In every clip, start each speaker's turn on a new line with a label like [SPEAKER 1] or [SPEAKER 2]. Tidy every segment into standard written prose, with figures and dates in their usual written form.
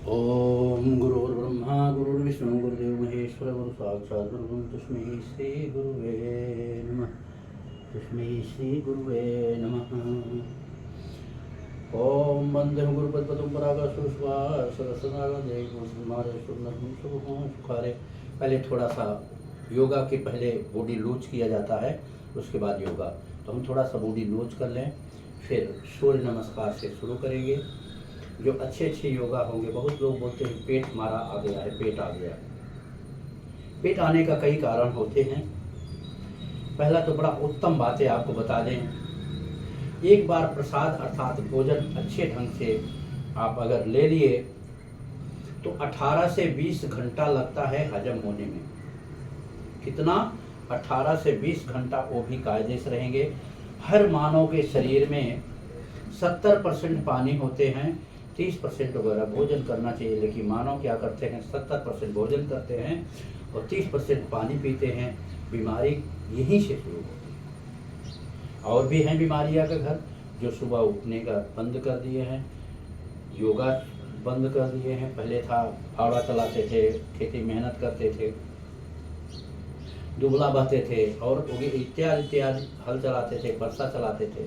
[SPEAKER 1] ओम गुरुर्ब्रह्मा गुरुर्विष्णु गुरुदेव महेश्वर गुरु साक्षात् गुरु तस्मै श्री गुरुवे नमः। तस्मै श्री गुरुवे नमः। ओम वंदे गुरुपद्मं परागसुखारे। पहले थोड़ा सा योगा के पहले बॉडी लूज किया जाता है, उसके बाद योगा। तो हम थोड़ा सा बॉडी लूज कर लें, फिर सूर्य नमस्कार से शुरू करेंगे। जो अच्छे योगा होंगे। बहुत लोग बोलते हैं पेट हमारा आ गया है, पेट आ गया। पेट आने का कई कारण होते हैं। पहला तो बड़ा उत्तम बात है, आपको बता दें, एक बार प्रसाद अर्थात भोजन अच्छे ढंग से आप अगर ले लिए तो 18 से 20 घंटा लगता है हजम होने में। कितना? 18 से 20 घंटा, वो भी कायदे से रहेंगे। हर मानव के शरीर में 70% पानी होते हैं, 30% वगैरह भोजन करना चाहिए। लेकिन मानव क्या करते हैं, 70% भोजन करते हैं और 30% पानी पीते हैं। बीमारी यहीं से शुरू होती है। और भी हैं बीमारियां के घर, जो सुबह उठने का बंद कर दिए हैं, योगा बंद कर दिए हैं। पहले था फावड़ा चलाते थे, खेती मेहनत करते थे, दुबला बहते थे और इत्यादि इत्यादि, हल चलाते थे, बरसा चलाते थे,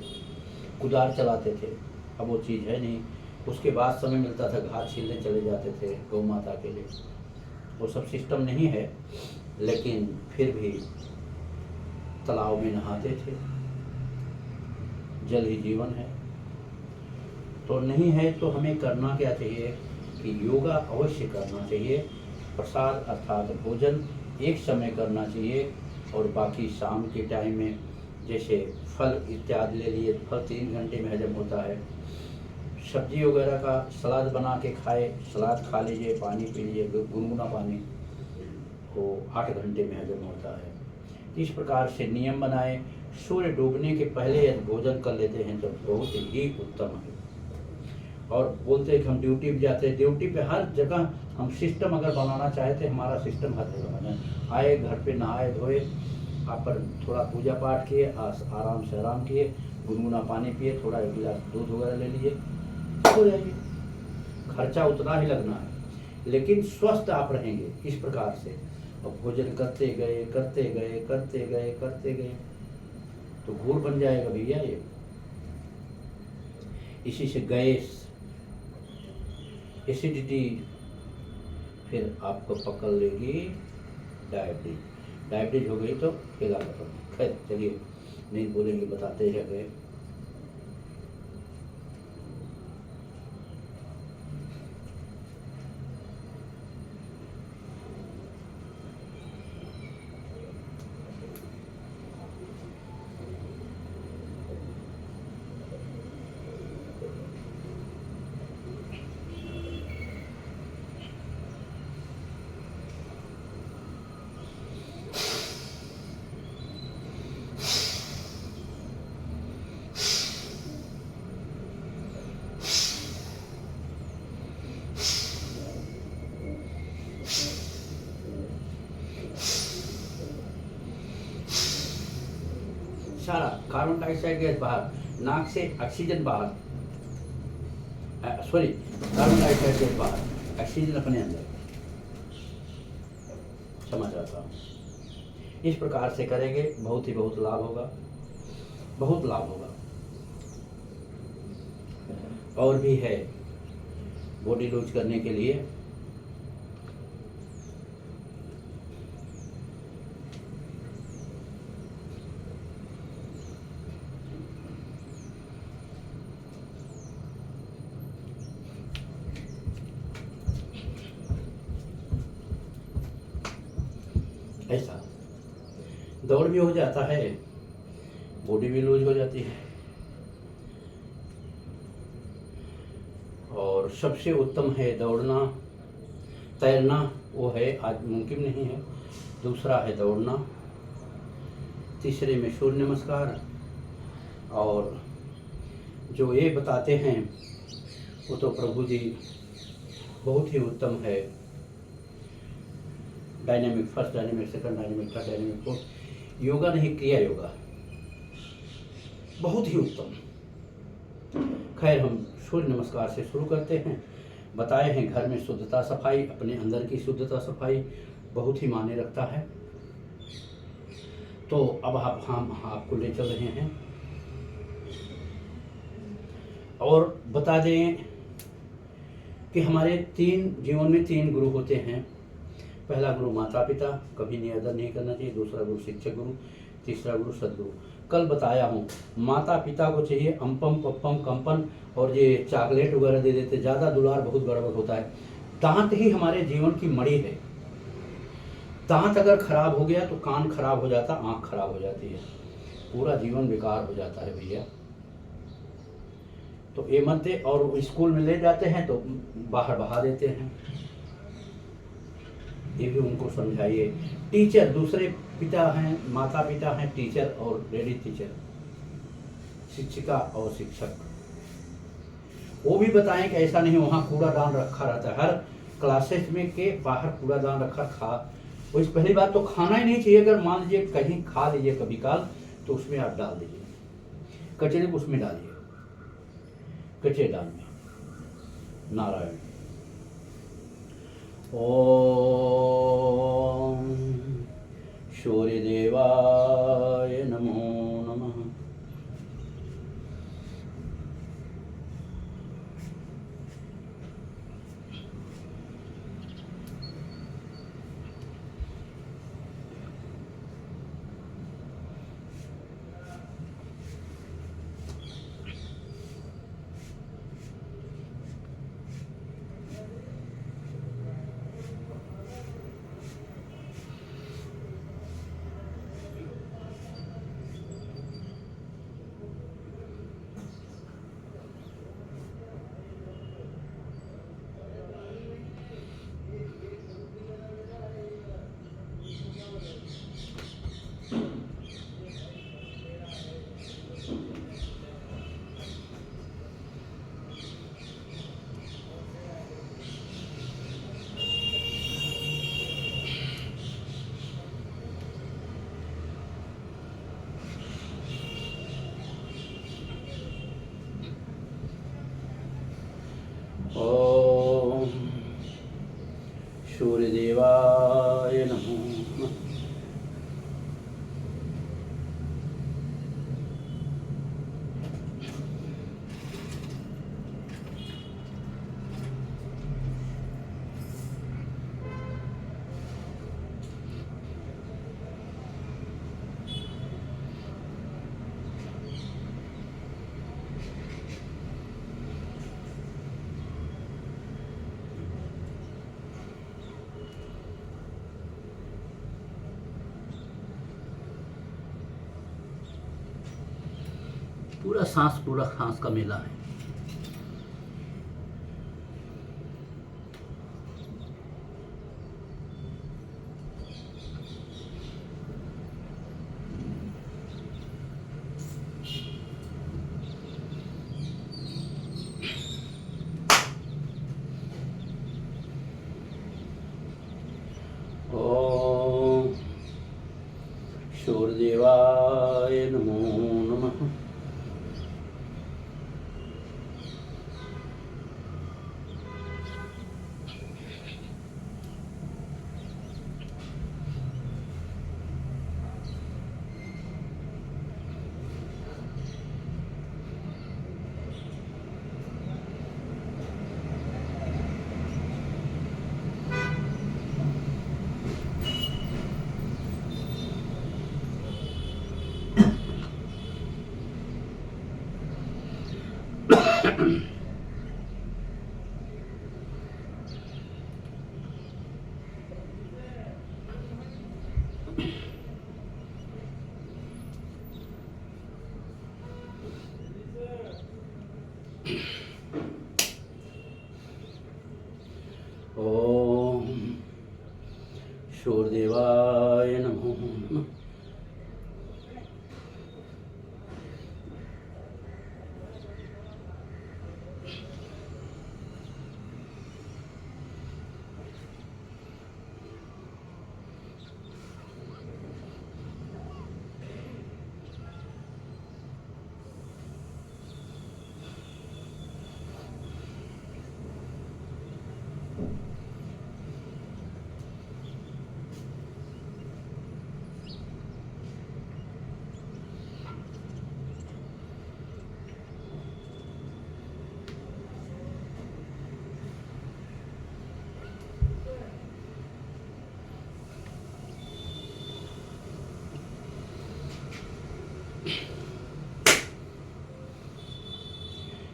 [SPEAKER 1] कुदार चलाते थे। अब वो चीज़ है नहीं। उसके बाद समय मिलता था घास छीलने चले जाते थे गौ माता के लिए। वो सब सिस्टम नहीं है, लेकिन फिर भी तालाब में नहाते थे। जल ही जीवन है। तो नहीं है तो हमें करना क्या चाहिए कि योगा अवश्य करना चाहिए। प्रसाद अर्थात भोजन एक समय करना चाहिए और बाकी शाम के टाइम में जैसे फल इत्यादि ले लिए, फल 3 घंटे में हजम होता है। सब्जी वगैरह का सलाद बना के खाए, सलाद खा लीजिए, पानी पी लीजिए, गुनगुना पानी, वो 8 घंटे में हजम होता है। इस प्रकार से नियम बनाए। सूर्य डूबने के पहले यदि भोजन कर लेते हैं तो बहुत ही उत्तम है। और बोलते हैं कि हम ड्यूटी भी जाते हैं, ड्यूटी पे हर जगह हम सिस्टम अगर बनाना चाहते हैं, हमारा सिस्टम हर जगह बना। आए घर पे नहाए धोए, आप पर थोड़ा पूजा पाठ किए, आराम से आराम किए, गुनगुना पानी पिए, थोड़ा 1 गिलास दूध वगैरह ले लिए, हो जाइए। खर्चा उतना ही लगना है, लेकिन स्वस्थ आप रहेंगे इस प्रकार से। और भोजन करते गए करते गए करते गए करते गए तो घूर बन जाएगा भैया ये। इसी से गैस, एसिडिटी, फिर आपको पकड़ लेगी डायबिटीज। डायबिटीज हो गई तो खेला खत्म। खैर चलिए, नहीं बोलेंगे, बताते हैं गए। सारा कार्बन डाइऑक्साइड गैस बाहर, नाक से ऑक्सीजन बाहर, सॉरी कार्बन डाइऑक्साइड गैस बाहर, ऑक्सीजन अपने अंदर। क्षमा चाहता हूँ। इस प्रकार से करेंगे, बहुत ही बहुत लाभ होगा, बहुत लाभ होगा। और भी है बॉडी लूज करने के लिए। ऐसा दौड़ भी हो जाता है, बॉडी भी लूज हो जाती है। और सबसे उत्तम है दौड़ना, तैरना वो है, आज मुमकिन नहीं है। दूसरा है दौड़ना, तीसरे में सूर्य नमस्कार। और जो ये बताते हैं वो तो प्रभु जी बहुत ही उत्तम है। Dynamic first, dynamic second, dynamic third, dynamic fourth. Yoga नहीं, क्रिया योगा बहुत ही उत्तम। खैर हम सूर्य नमस्कार से शुरू करते हैं। बताए हैं घर में शुद्धता सफाई, अपने अंदर की शुद्धता सफाई बहुत ही मायने रखता है। तो अब हम आपको ले चल रहे हैं और बता दें कि हमारे जीवन में तीन गुरु होते हैं। पहला गुरु माता पिता, कभी निरादर नहीं करना चाहिए। दूसरा गुरु शिक्षक गुरु, तीसरा गुरु सदगुरु। कल बताया हूँ माता पिता को चाहिए अम्पम पप्पम कंपन, और ये चॉकलेट वगैरह दे देते, ज़्यादा दुलार बहुत गड़बड़ होता है। दांत ही हमारे जीवन की मणि है। दांत अगर खराब हो गया तो कान खराब हो जाता, आँख खराब हो जाती है, पूरा जीवन बेकार हो जाता है भैया। तो ये मत दे। और स्कूल में ले जाते हैं तो बाहर बहा देते हैं, ये भी उनको समझाइए। टीचर, दूसरे पिता हैं, माता पिता हैं टीचर और लेडी टीचर, शिक्षिका और शिक्षक, वो भी बताएं कि ऐसा नहीं वहाँ कूड़ादान रखा रहता है। हर क्लासेस में के बाहर कूड़ादान रखा, खा वो पहली बात तो खाना ही नहीं चाहिए। अगर मान लीजिए कहीं खा लीजिए कभी काल तो उसमें आप डाल दीजिए, कचरे को उसमें डालिए, कचरेदान में। नारायण। ओम सूर्यदेवाय नमो नमः। ओम सूर्यदेवाय नमो नमः। पूरा सांस का मेला है। ओम सूर्यदेवाय नमो नमः। ओम सूर्यदेवाय नमो नमः।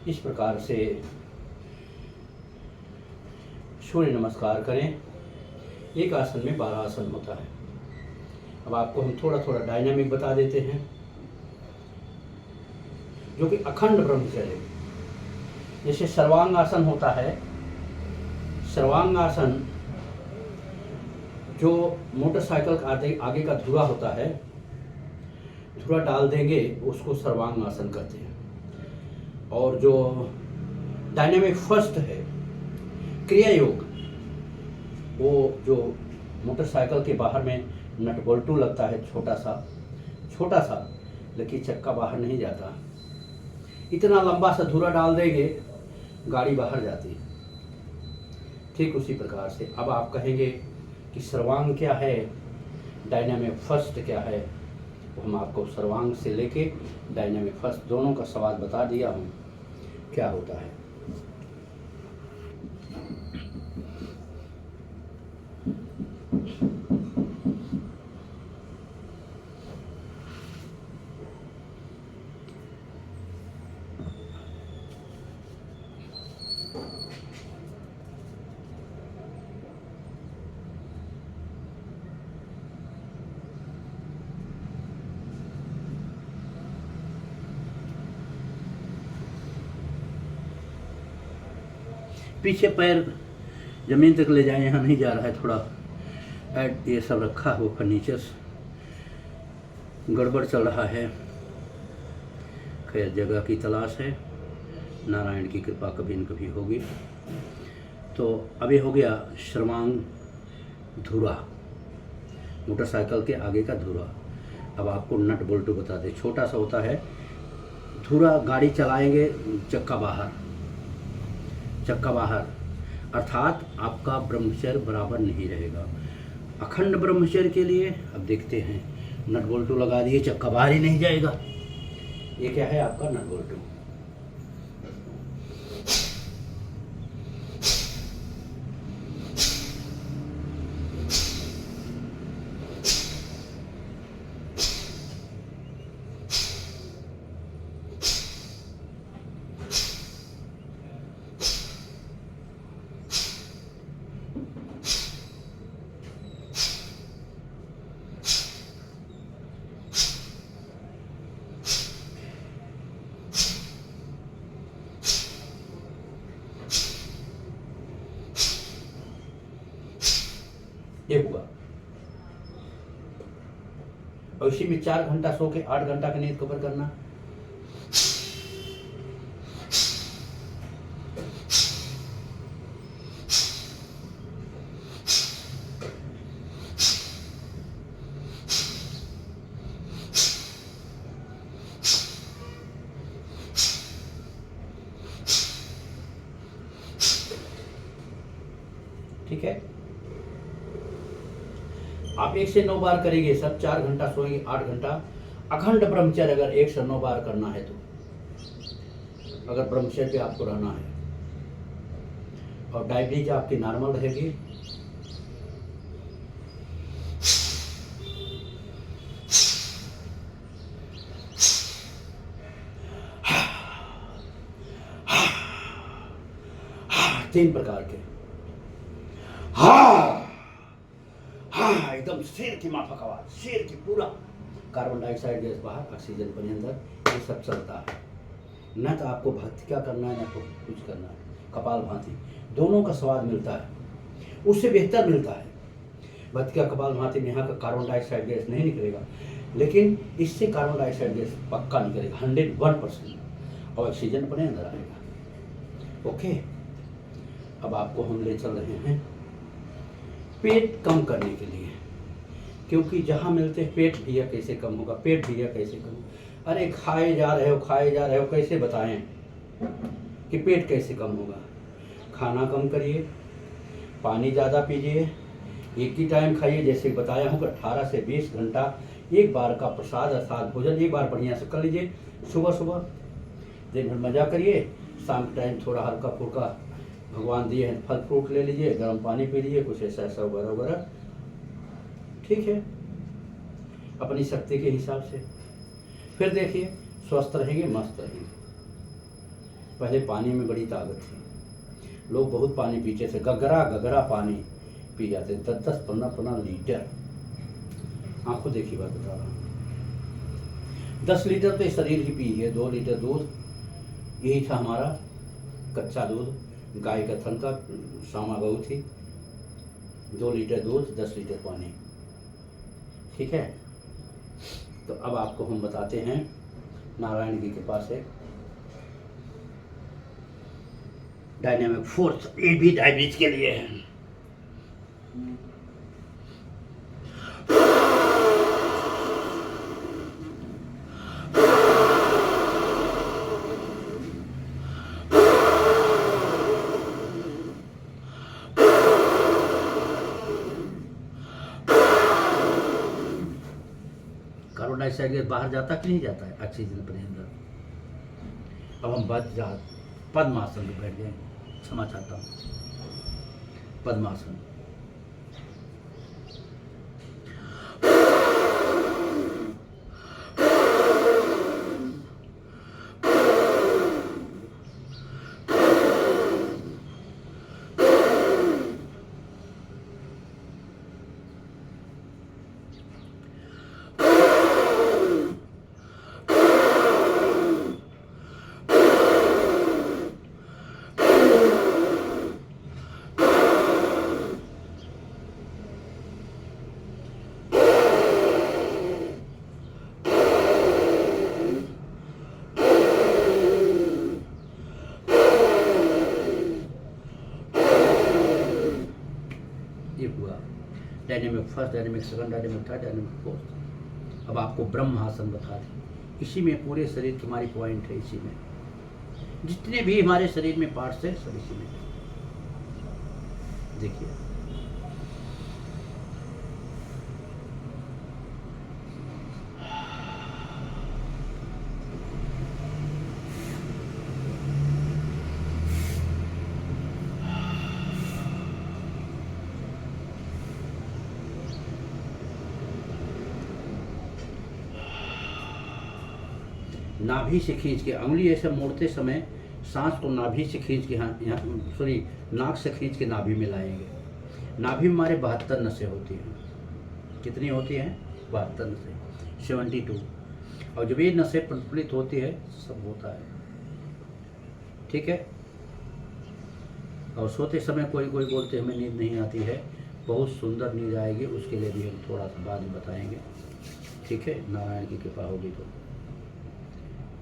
[SPEAKER 1] इस प्रकार से सूर्य नमस्कार करें। एक आसन में 12 आसन होता है। अब आपको हम थोड़ा थोड़ा डायनामिक बता देते हैं, जो कि अखंड ब्रह्मचर्य। जैसे सर्वांगासन होता है। सर्वांगासन जो मोटरसाइकिल का आगे का धुरा होता है, धुरा डाल देंगे उसको सर्वांगासन कहते हैं। और जो डायनामिक फर्स्ट है क्रिया योग, वो जो मोटरसाइकिल के बाहर में नट बोल्टू लगता है, छोटा सा, लेकिन चक्का बाहर नहीं जाता। इतना लंबा सा धुरा डाल देंगे, गाड़ी बाहर जाती है। ठीक उसी प्रकार से अब आप कहेंगे कि सर्वांग क्या है, डायनामिक फर्स्ट क्या है। तो हम आपको सर्वांग से लेके डायनामिक फर्स्ट दोनों का स्वाद बता दिया हूँ क्या होता है। पीछे पैर ज़मीन तक ले जाए, यहाँ नहीं जा रहा है। थोड़ा ये सब रखा हो, फर्नीचर्स गड़बड़ चल रहा है। खैर जगह की तलाश है, नारायण की कृपा कभी न कभी होगी। तो अभी हो गया सर्वांग धुरा, मोटरसाइकिल के आगे का धुरा। अब आपको नट बोल्टू बता दे। छोटा सा होता है धुरा, गाड़ी चलाएंगे चक्का बाहर, अर्थात आपका ब्रह्मचर्य बराबर नहीं रहेगा। अखंड ब्रह्मचर्य के लिए अब देखते हैं, नट बोल्टू लगा दिए, चक्का बाहर ही नहीं जाएगा। ये क्या है आपका नट बोल्टू। ये हुआ। और इसी में 4 घंटा सो के 8 घंटा का नींद कवर करना। ठीक है, आप 1 से 9 बार करेंगे सब। 4 घंटा सोएंगे, 8 घंटा अखंड ब्रह्मचर्य। अगर 1 से 9 बार करना है तो, अगर ब्रह्मचर्य पे आपको रहना है, और डायबिटीज आपकी नॉर्मल रहेगी। तीन प्रकार के एकदम शेर की माफक आवाज, शेर की पूरा। कार्बन डाइऑक्साइड गैस बाहर, ऑक्सीजन पानी अंदर, ये सब चलता है। न तो आपको भक्ति क्या करना है, न तो कुछ करना है। कपाल भांति दोनों का स्वाद मिलता है, उससे बेहतर मिलता है। भक्ति का कपाल भांति में यहाँ का कार्बन डाइऑक्साइड गैस नहीं निकलेगा, लेकिन इससे कार्बन डाइऑक्साइड गैस पक्का निकलेगा 101%, और ऑक्सीजन अपने अंदर आएगा। ओके, अब आपको हम ले चल रहे हैं पेट कम करने के लिए, क्योंकि जहाँ मिलते हैं पेट भैया कैसे कम होगा, पेट भैया कैसे कम होगा। अरे खाए जा रहे हो, कैसे बताएं कि पेट कैसे कम होगा। खाना कम करिए, पानी ज़्यादा पीजिए, एक ही टाइम खाइए। जैसे बताया हूँ कि 18 से 20 घंटा एक बार का प्रसाद अर्थात भोजन एक बार बढ़िया से कर लीजिए। सुबह दिन भर मजा करिए, शाम के टाइम थोड़ा हल्का फुल्का भगवान दिए हैं फल फ्रूट ले लीजिए, गर्म पानी पी लीजिए, कुछ ऐसा वगैरह। ठीक है, अपनी शक्ति के हिसाब से। फिर देखिए स्वस्थ रहेंगे, मस्त रहेंगे। पहले पानी में बड़ी ताकत थी, लोग बहुत पानी पीते थे, गगरा गगरा पानी पी जाते, 10-10, 15-15 लीटर। आंखों देखी बात बता रहा हूँ। 10 लीटर तो शरीर ही पी है, 2 लीटर दूध, यही था हमारा कच्चा दूध, गाय का थन का, सामा गऊ थी, 2 लीटर दूध, 10 लीटर पानी। ठीक है, तो अब आपको हम बताते हैं नारायण की कृपा से डायनेमिक फोर्स, ये भी डायबिटीज के लिए है। कार्बन डाइऑक्साइड गैस बाहर जाता कि नहीं जाता है, ऑक्सीजन अपने अंदर। अब हम पद्मासन में बैठ गए, क्षमा चाहता हूँ, पद्मासन। ये हुआ dynamic first, dynamic second, dynamic third, dynamic fourth. अब आपको ब्रह्मासन बता दें, इसी में पूरे शरीर की हमारी पॉइंट है, इसी में जितने भी हमारे शरीर में पार्ट्स है सब इसी में। देखिए नाभि से खींच के, उंगली ऐसे मोड़ते समय सांस को नाभि से खींच के, नाक से खींच के नाभि में लाएंगे। नाभि में हमारे 72 नसें होती हैं। कितनी होती हैं? 72 नसें, 72। और जब ये नसें प्रफुल्लित होती है सब होता है। ठीक है। और सोते समय कोई कोई बोलते हमें नींद नहीं आती है, बहुत सुंदर नींद आएगी, उसके लिए भी हम थोड़ा सा बाद में बताएंगे। ठीक है, नारायण की कृपा होगी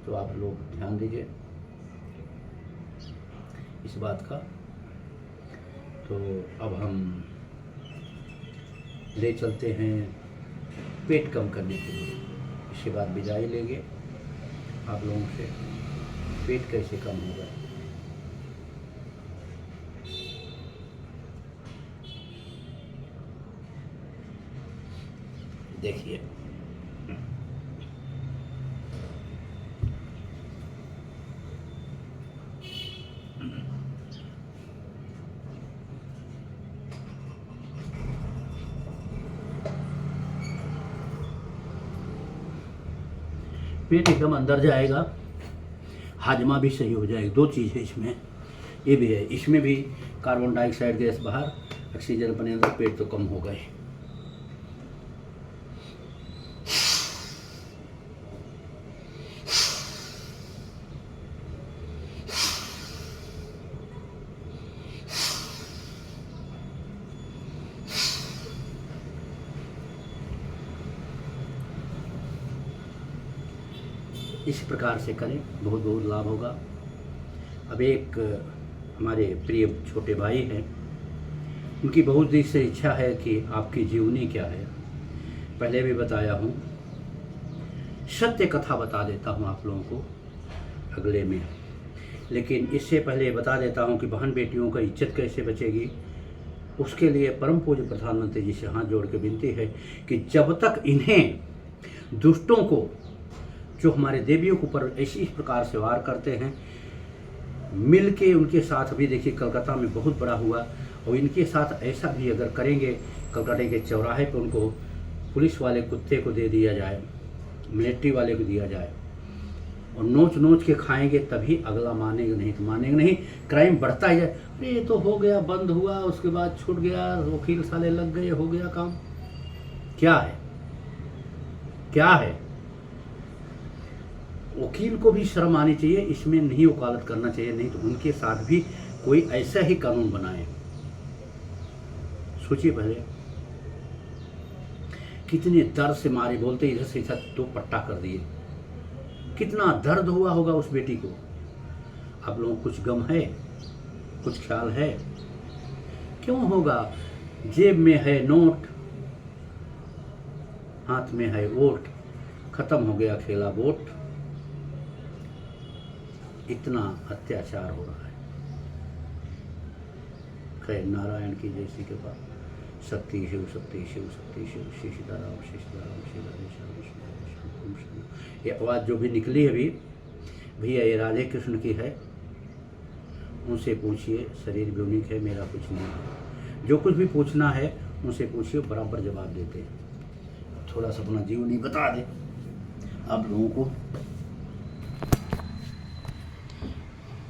[SPEAKER 1] तो आप लोग ध्यान दीजिए इस बात का। तो अब हम ले चलते हैं पेट कम करने के लिए, इसके बाद विदाई लेंगे आप लोगों से। पेट कैसे कम होगा? देखिए, पेट एकदम अंदर जाएगा, हाजमा भी सही हो जाएगा। 2 चीज़ है इसमें, ये भी है, इसमें भी कार्बन डाइऑक्साइड गैस बाहर, ऑक्सीजन अपने अंदर, पेट तो कम हो गए। इस प्रकार से करें, बहुत बहुत लाभ होगा। अब एक हमारे प्रिय छोटे भाई हैं, उनकी बहुत दिन से इच्छा है कि आपकी जीवनी क्या है। पहले भी बताया हूँ, सत्य कथा बता देता हूँ आप लोगों को अगले में, लेकिन इससे पहले बता देता हूँ कि बहन बेटियों का इज्जत कैसे बचेगी। उसके लिए परम पूज्य प्रधानमंत्री जी से हाथ जोड़ के विनती है कि जब तक इन्हें दुष्टों को, जो हमारे देवियों के ऊपर ऐसी इस प्रकार से वार करते हैं, मिल के उनके साथ, अभी देखिए कलकत्ता में बहुत बड़ा हुआ, और इनके साथ ऐसा भी अगर करेंगे, कलकत्ता के चौराहे पर उनको पुलिस वाले कुत्ते को दे दिया जाए, मिलिट्री वाले को दिया जाए, और नोच नोच के खाएंगे तभी अगला मानेगा, नहीं तो मानेगा नहीं। क्राइम बढ़ता ही है, अरे ये तो हो गया, बंद हुआ, उसके बाद छूट गया, वकील साले लग गए, हो गया काम। क्या है, क्या है? वकील को भी शर्म आनी चाहिए, इसमें नहीं वकालत करना चाहिए, नहीं तो उनके साथ भी कोई ऐसा ही कानून बनाए। सोचिए पहले, कितने दर्द से मारे, बोलते इधर से इधर तो पट्टा कर दिए, कितना दर्द हुआ होगा उस बेटी को। आप लोगों को कुछ गम है, कुछ ख्याल है? क्यों होगा? जेब में है नोट, हाथ में है वोट, खत्म हो गया खेला वोट। इतना अत्याचार हो रहा है। खैर, नारायण की जैसी कृपा, शक्ति शिव, शक्ति शिव, शक्ति शिव, श्री सीताराम, श्री सीताराम, श्री राधे श्याम, श्री राधे श्याम, ओम शंकर। ये आवाज़ जो भी निकली है अभी, भैया ये राधे कृष्ण की है, उनसे पूछिए। शरीर भी उन्हीं है, मेरा कुछ नहीं है। जो कुछ भी पूछना है उनसे पूछिए, बराबर जवाब देते हैं। थोड़ा सा अपना जीवनी बता दे आप लोगों को।